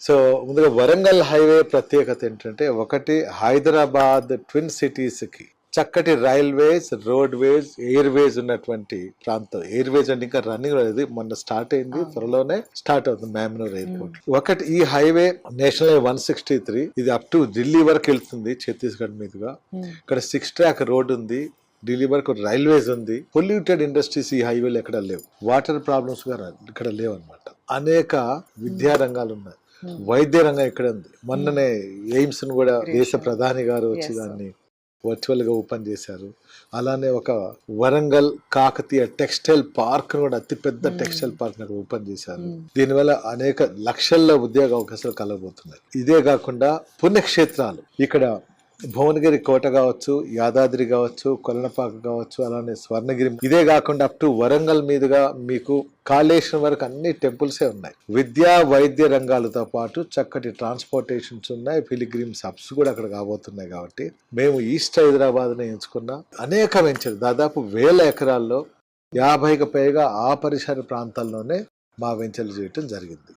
So ముందుగా Warangal highway ప్రత్యేకత ఏంటంటే, ఒకటి హైదరాబాద్ ట్విన్ సిటీస్ కి చక్కటి రైల్వేస్, రోడ్వేస్, ఎయిర్వేస్ ఉన్నటువంటి ప్రాంతం. ఎయిర్వేస్ అంటే ఇంకా రన్నింగ్ లేదు, మొన్న స్టార్ట్ అయింది, త్వరలోనే స్టార్ట్ అవుతుంది మ్యామ్నూర్ ఎయిర్పోర్ట్. ఒకటి ఈ హైవే నేషనల్ 163, ఇది అప్ టు ఢిల్లీ వరకు వెళ్తుంది ఛత్తీస్గఢ్ మీదుగా. ఇక్కడ 6 ట్రాక్ రోడ్ ఉంది, ఢిల్లీ వరకు రైల్వేస్ ఉంది. పొల్యూటెడ్ ఇండస్ట్రీస్ ఈ హైవేలో ఎక్కడ లేవు, వాటర్ ప్రాబ్లమ్స్ కూడా ఇక్కడ లేవు అనమాట. అనేక విద్యా రంగాలు ఉన్నాయి, వైద్య రంగం ఇక్కడ ఉంది. మొన్ననే ఎయిమ్స్ ను కూడా దేశ ప్రధాని గారు వచ్చి దాన్ని వర్చువల్ గా ఓపెన్ చేశారు. అలానే ఒక వరంగల్ కాకతీయ టెక్స్టైల్ పార్క్ కూడా, అతి పెద్ద టెక్స్టైల్ పార్క్ ఓపెన్ చేశారు. దీనివల్ల అనేక లక్షల్లో ఉద్యోగ అవకాశాలు కలగబోతున్నాయి. ఇదే కాకుండా పుణ్యక్షేత్రాలు ఇక్కడ భువనగిరి కోట కావచ్చు, యాదాద్రి కావచ్చు, కొలనపాక కావచ్చు, అలానే స్వర్ణగిరి. ఇదే కాకుండా అప్ టు వరంగల్ మీదుగా మీకు కాళేశ్వరం వరకు అన్ని టెంపుల్సే ఉన్నాయి. విద్యా వైద్య రంగాలతో పాటు చక్కటి ట్రాన్స్పోర్టేషన్స్ ఉన్నాయి, పిలిగ్రిమ్స్ హబ్స్ కూడా అక్కడ కాబోతున్నాయి. కాబట్టి మేము ఈస్ట్ హైదరాబాద్ ని ఎంచుకున్న అనేక వెంచర్, దాదాపు 1000 ఎకరాల్లో 50కి పైగా ఆ పరిసర ప్రాంతాల్లోనే మా వెంచర్లు చేయటం జరిగింది.